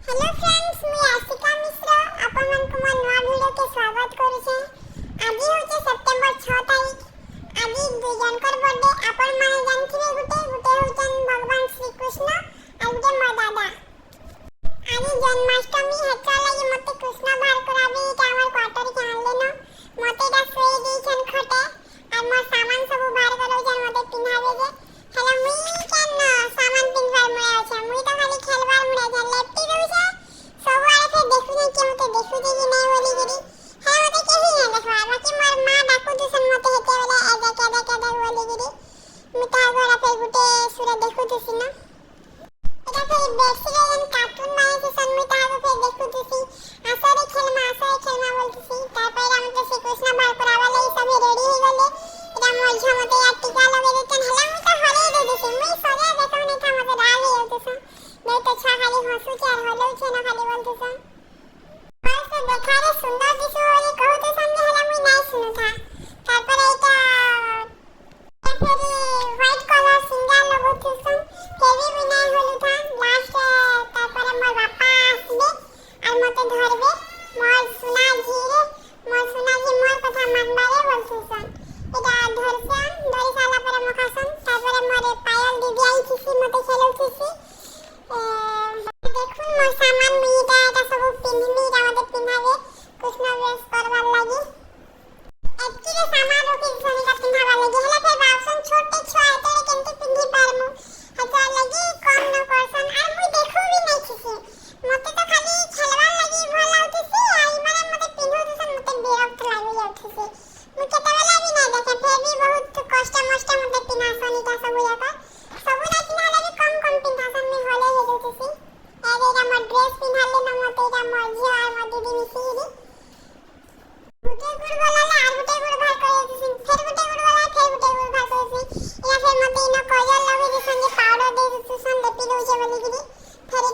Hello friends, मैं आशिका मिश्रा आपण मानक मोर नवा वीडियो के स्वागत करू छे। आज होचे सेप्टेम्बर 6 तारीख। आज जनकर बर्थडे आपण माने जानथिबे गुटे होचन भगवान श्री कृष्ण और गुटे मोर दादा। आज जन्माष्टमी हेचा लागि मते कृष्ण बार कराबी के हमर क्वार्टर के आनले न मते दा सोई दी छन खटे और मोर सामान सब बार करो जन मते पिन्हावे जे। हेलो मुई केन सामान पिनवार मुया छे, मुई तो खाली खेलवार मुया छे। लेफ्टी रहू छे सबवारे फिर देखु नहीं के मते देखु जे कि नहीं बोली गिरी। हे मते केही नहीं देखवार बाकी मोर मां डाकू दुसन मते हेते वाला एदा केदा बोली गिरी। मिता गोरा फिर गुटे सुरे देखु दुसी न एदा फिर बेसी जन कार्टून माने से सन मिता गो फिर देखु दुसी आसरे खेलमा बोलतीसी। तार पैरा मते श्री कृष्ण बार करावा लई सभी रेडी हो गले। एदा मोर झ मते या टीका लगे देतन हला मु तो हले दे दुसी मुई सोजा देखो नहीं था मते डाल ही होतस नहीं तो छा खाली हंसू चार हलो छे ना खाली बोलतस बस देखारे सुंदर दिसो ये कहू तो संगे हला मुई नहीं सुनु था। तार पर एटा फिर व्हाइट कलर सिंगल लगो थुसन केवी भी नहीं होलु था। लास्ट तार पर मोर बापा आसबे और मते धरबे मोर सुना जी मोर कथा मानबारे बोलथुसन। एटा धरसन धरि साला पर मखासन तार पर मोर पायल दीदी आई थी मते खेलौथुसी। देखुन मोर सामान मुई एटा सब पिनमी रा मते पिनावे कृष्ण वेश करवार लागि एक्चुअली सामान रोके सनी का पिनावा लागि हला फिर बाउसन छोटे छुआ एते केनते पिन्ही पारमु हजा लागि कम न करसन और मुई देखु भी नहीं छिसी मते तो खाली खेलवार लागि भल आउतसी आई माने मते पिन्हु दुसन मते बेरक्त लागि जाउतसी मु केतवेला भी नहीं देखे फिर भी बहुत कष्ट मते पिनासनी का सब याका सब ना पिनाला भी कम पिनासन में होले हे जाउतसी। अरे रा मोर ड्रेस पिनहाले न मते रा मोर झिया और मोर दीदी मिसीरी गुटे गुड़ वाला और गुटे गुड़ भार करे दिसिन फिर गुटे गुड़ वाला फिर गुटे गुड़ भार करे या फिर मते न कजल लगे दिसन जे पाउडर दे दिसन दे पिलो जे बोली गिरी फिर